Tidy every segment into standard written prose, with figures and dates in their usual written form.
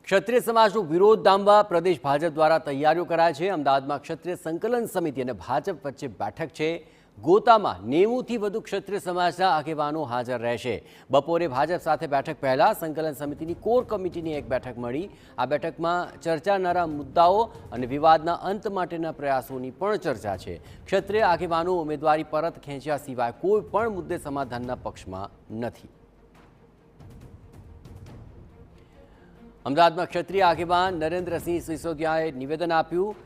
ક્ષત્રિય સમાજનો વિરોધ ડામવા પ્રદેશ ભાજપ દ્વારા તૈયારીઓ કરાય છે। અમદાવાદમાં ક્ષત્રિય સંકલન સમિતિ અને ભાજપ વચ્ચે બેઠક છે। ગોતામાં 90થી વધુ ક્ષત્રિય સમાજના આગેવાનો હાજર રહેશે। બપોરે ભાજપ સાથે બેઠક પહેલા સંકલન સમિતિની કોર કમિટીની એક બેઠક મળી। આ બેઠકમાં ચર્ચાનારા મુદ્દાઓ અને વિવાદના અંત માટેના પ્રયાસોની પણ ચર્ચા છે। ક્ષત્રિય આગેવાનો ઉમેદવારી પરત ખેંચ્યા સિવાય કોઈ પણ મુદ્દે સમાધાનના પક્ષમાં નથી। અમદાવાદમાં ક્ષત્રિય આગેવાન નરેન્દ્રસિંહ સિસોદિયાએ નિવેદન આપ્યું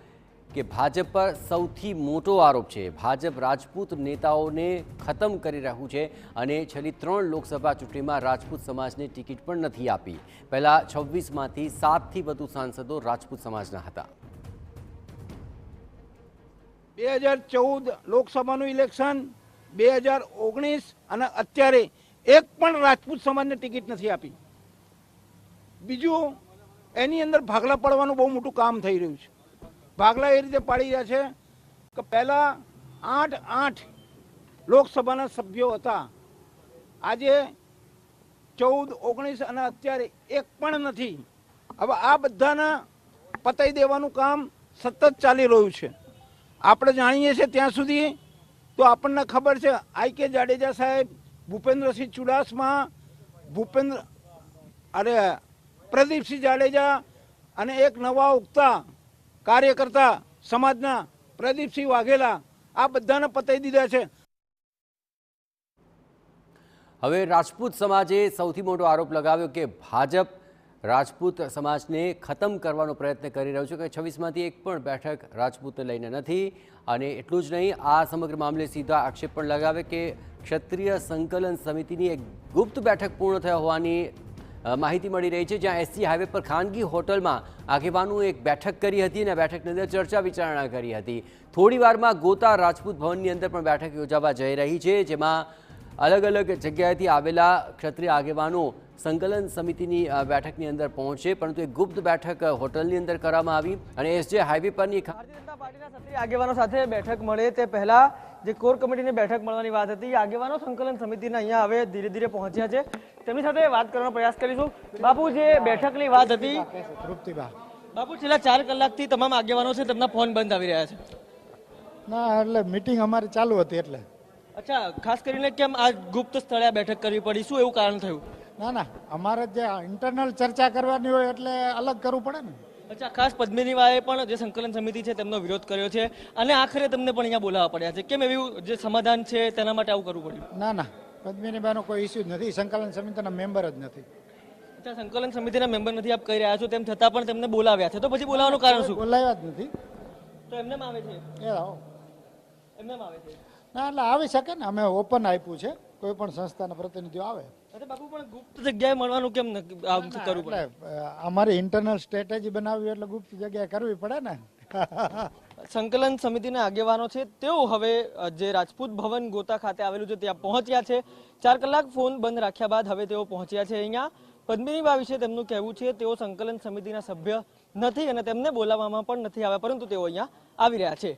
કે ભાજપ પર સૌથી મોટો આરોપ છે ભાજપ રાજપૂત નેતાઓને ખતમ કરી રહ્યું છે અને છેલ્લી 3 લોકસભા ચૂંટણીમાં રાજપૂત સમાજને ટિકિટ પણ નથી આપી। પહેલા 26માંથી 7થી વધુ સાંસદો રાજપૂત સમાજના હતા। 2014 લોકસભાનું ઇલેક્શન, 2019 અને અત્યારે એક પણ રાજપૂત સમાજને ટિકિટ નથી આપી। બીજું એની અંદર ભાગલા પાડવાનું બહુ મોટું કામ થઈ રહ્યું છે। ભાગલા એ રીતે પાડી રહ્યા છે કે પહેલા 8 લોકસભાના સભ્યો હતા, આજે 14, 19 અને અત્યારે એક પણ નથી। હવે આ બધાના પતાઈ દેવાનું કામ સતત ચાલી રહ્યું છે। આપણે જાણીએ છીએ ત્યાં સુધી તો આપણને ખબર છે આઈ કે જાડેજા સાહેબ, ભૂપેન્દ્રસિંહ ચુડાસમા, પ્રદીપસિંહ જાડેજા અને એક નવા ઉગતા કાર્યકર્તા સમાજના પ્રદીપસિંહ વાઘેલા, આ બધાને પતાઈ દીધા છે। હવે રાજપૂત સમાજે સૌથી મોટો આરોપ લગાવ્યો કે ભાજપ રાજપૂત સમાજને ખતમ કરવાનો પ્રયત્ન કરી રહ્યું છે કે 26માંથી એક પણ બેઠક રાજપૂતને લઈને નથી। અને એટલું જ નહીં, આ સમગ્ર મામલે સીધા આક્ષેપ પણ લગાવે કે ક્ષત્રિય સંકલન સમિતિની એક ગુપ્ત બેઠક પૂર્ણ થયા હોવાની માહિતી મળી રહી છે, જ્યાં એસજી હાઈવે પર ખાનગી હોટલમાં આગેવાનોએ એક બેઠક કરી હતી અને બેઠકની અંદર ચર્ચા વિચારણા કરી હતી। થોડી વારમાં ગોતા રાજપૂત ભવનની અંદર પણ બેઠક યોજાવા જઈ રહી છે, જેમાં અલગ અલગ જગ્યાએથી આવેલા ક્ષત્રિય આગેવાનો સંકલન સમિતિની બેઠકની અંદર પહોંચે, પરંતુ એક ગુપ્ત બેઠક હોટલની અંદર કરવામાં આવી અને એસજી હાઈવે પરની ભારતીય જનતા પાર્ટીના ક્ષત્રિય આગેવાનો સાથે બેઠક મળે તે પહેલા જે કોર કમિટીની બેઠક મળવાની વાત હતી, આગેવાનો સંકલન સમિતિના અહીંયા હવે ધીરે ધીરે પહોંચ્યા છે। તેમની સાથે વાત કરવાનો પ્રયાસ કરીશું। બાપુ, જે બેઠકની વાત હતી, બાપુ છેલ્લા 4 કલાકથી તમામ આગેવાનો છે તેમના ફોન બંધ આવી રહ્યા છે। ના, એટલે મીટિંગ અમારી ચાલુ હતી એટલે। અચ્છા, ખાસ કરીને કેમ આ ગુપ્ત સ્થળે આ બેઠક કરવી પડી, શું એવું કારણ થયું? ના, અમારે જે ઇન્ટરનલ ચર્ચા કરવાની હોય એટલે અલગ કરવું પડે ને। અચ્છા, ખાસ પદ્મિની વાએ પણ જે સંકલન સમિતિ છે તેમનો વિરોધ કર્યો છે અને આખરે તમને પણ અહીંયા બોલાવવા પડ્યા છે, કેમ એવું જે સમાધાન છે તેના માટે આવું કરવું પડ્યું? ના, પદ્મિનીબાઈનો કોઈ ઇસ્યુ જ નથી, સંકલન સમિતિના મેમ્બર જ નથી। અચ્છા, સંકલન સમિતિના મેમ્બર નથી આપ કહી રહ્યા છો, તેમ છતાં પણ તેમને બોલાવ્યા છે, તો પછી બોલાવવાનું કારણ શું? બોલાવ્યા જ નથી તો એમને આવે છે, એમને આવે છે? ના, એટલે આવી શકે ને, અમે ઓપન આપ્યું છે, કોઈ પણ સંસ્થાના પ્રતિનિધિઓ આવે। બાપુ, પણ ગુપ્ત જગ્યાએ મળવાનું કેમ કરવું પડે? અમારી ઇન્ટરનલ સ્ટ્રેટેજી બનાવવી એટલે ગુપ્ત જગ્યાએ કરવી પડે ને। સંકલન સમિતિના આગેવાનો છે તેઓ હવે જે રાજપૂત ભવન ગોતા ખાતે આવેલું છે ત્યાં પહોંચ્યા છે। 4 કલાક ફોન બંધ રાખ્યા બાદ હવે તેઓ પહોંચ્યા છે અહીંયા। પદ્મિનીબા વિશે તેમનું કહેવું છે તેઓ સંકલન સમિતિના સભ્ય નથી અને તેમને બોલાવવામાં પણ નથી આવ્યા, પરંતુ તેઓ અહીંયા આવી રહ્યા છે।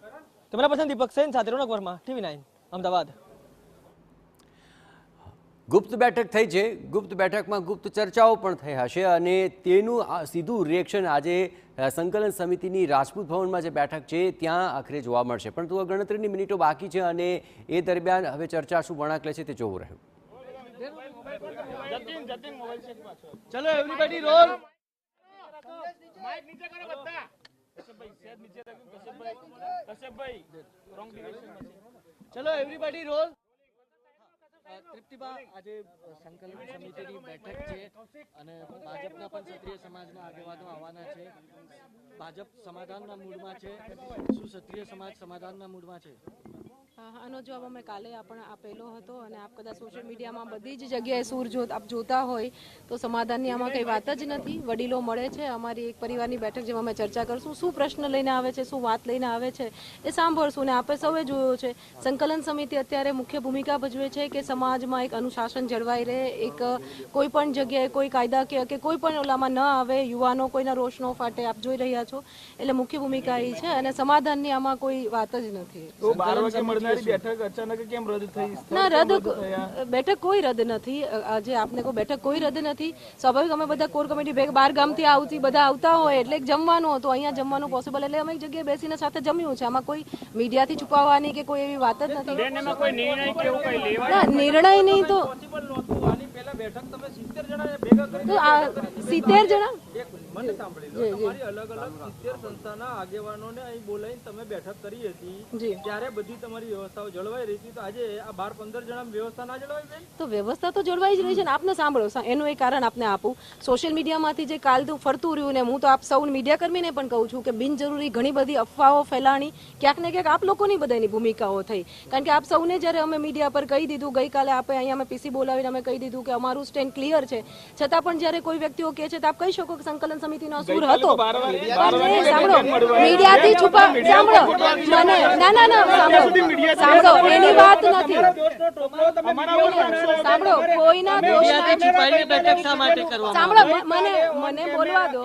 તમારા પસંદ દીપક સેન સાથે રોનક વર્મા, TV9 અમદાવાદ। ગુપ્ત બેઠક થઈ છે, ગુપ્ત બેઠકમાં ગુપ્ત ચર્ચાઓ પણ થઈ હશે અને તેનું સીધું રિએક્શન આજે સંકલન સમિતિની રાજપૂત ભવનમાં જે બેઠક છે ત્યાં આખરે જોવા મળશે, પરંતુ ગણતરીની મિનિટો બાકી છે અને એ દરમિયાન હવે ચર્ચા શું વળાંક લે છે તે જોવું રહ્યું। ચલો એવરીબડી રોલ, માઈક નીચે કરો બધા, કશ્યપભાઈ સેજ નીચે રાખો, કશ્યપભાઈ રોંગ ડિરેક્શનમાં છે, ચલો એવરીબડી રોલ। તૃપ્તિબા, આજે સંકલન સમિતિની બેઠક છે અને ભાજપના પણ ક્ષત્રિય સમાજના આગેવાનો આવવાના છે। ભાજપ સમાધાનના મૂડમાં છે, શું ક્ષત્રિય સમાજ સમાધાનના મૂડમાં છે? આનો જવાબ અમે કાલે આપેલો હતો અને આપ કદાચ સોશિયલ મીડિયામાં બધી જ જગ્યાએ સૂર આપ જોતા હોય તો સમાધાનની આમાં કંઈ વાત જ નથી। વડીલો મળે છે, અમારી એક પરિવારની બેઠક જેમાં અમે ચર્ચા કરશું, શું પ્રશ્ન લઈને આવે છે, શું વાત લઈને આવે છે એ સાંભળશું। ને આપણે સૌએ જોયું છે સંકલન સમિતિ અત્યારે મુખ્ય ભૂમિકા ભજવે છે કે સમાજમાં એક અનુશાસન જળવાઈ રહે, એક કોઈ પણ જગ્યાએ કોઈ કાયદાકીય કે કોઈ પણ ઓલામાં ન આવે, યુવાનો કોઈના રોષ ન ફાટે, આપ જોઈ રહ્યા છો, એટલે મુખ્ય ભૂમિકા એ છે અને સમાધાનની આમાં કોઈ વાત જ નથી। થનારી બેઠક અચાનક કેમ રદ થઈ? ના રદ બેઠક કોઈ રદ નથી. આજે આપને કોઈ બેઠક કોઈ રદ નથી. સ્વાભાવિક અમે બધા કોર કમિટી ભેગા 12 ગામથી આવતી બધા આવતા હોય એટલે જમવાનું હતું, અહીંયા જમવાનું પોસિબલ એટલે અમે એક જગ્યાએ બેસીને સાથે જમ્યું છે. આમાં કોઈ મીડિયાથી છુપાવવાની કે કોઈ એવી વાત જ નથી. ના નિર્ણય નહીં તો તો આ 70 જણા મને સાંભળી લો, તમારી અલગ અલગ 70 સંસ્થાના આગેવાનોને અહીં બોલાવીને તમે બેઠક કરી હતી, ત્યારે બધી તમારી વ્યવસ્થાઓ જળવાઈ રહી હતી. તો આજે આ 12-15 જણા વ્યવસ્થા ના જળવાઈ બેન? તો વ્યવસ્થા તો જળવાઈ જ રહી છે ને. આપને સાંભળો, એનું એક કારણ આપને આપું. સોશિયલ મીડિયામાંથી જે કાલનું ફરતું રહ્યું ને, હું તો આપ સૌ મીડિયાકર્મીને પણ કહું છું કે બિનજરૂરી ઘણી બધી અફવાઓ ફેલાણી ક્યાંક ને ક્યાંક આપ લોકોની બધાની ભૂમિકાઓ થઈ. કારણ કે આપ સૌને જ્યારે અમે મીડિયા પર કહી દીધું, ગઈકાલે આપણે અહીંયા અમે પીસી બોલાવીને અમે કહી દીધું કે અમારું સ્ટેન્ડ ક્લિયર છે, છતાં પણ જ્યારે કોઈ વ્યક્તિઓ કહે છે તો આપ કહી શકો કે સંકલન સમિતિનો અસૂર હતો. સાંભળો, મીડિયાથી છુપા સાંભળો મને સાંભળો એની વાત નથી. સાંભળો કોઈના દોષ સાંભળો મને બોલવા દો.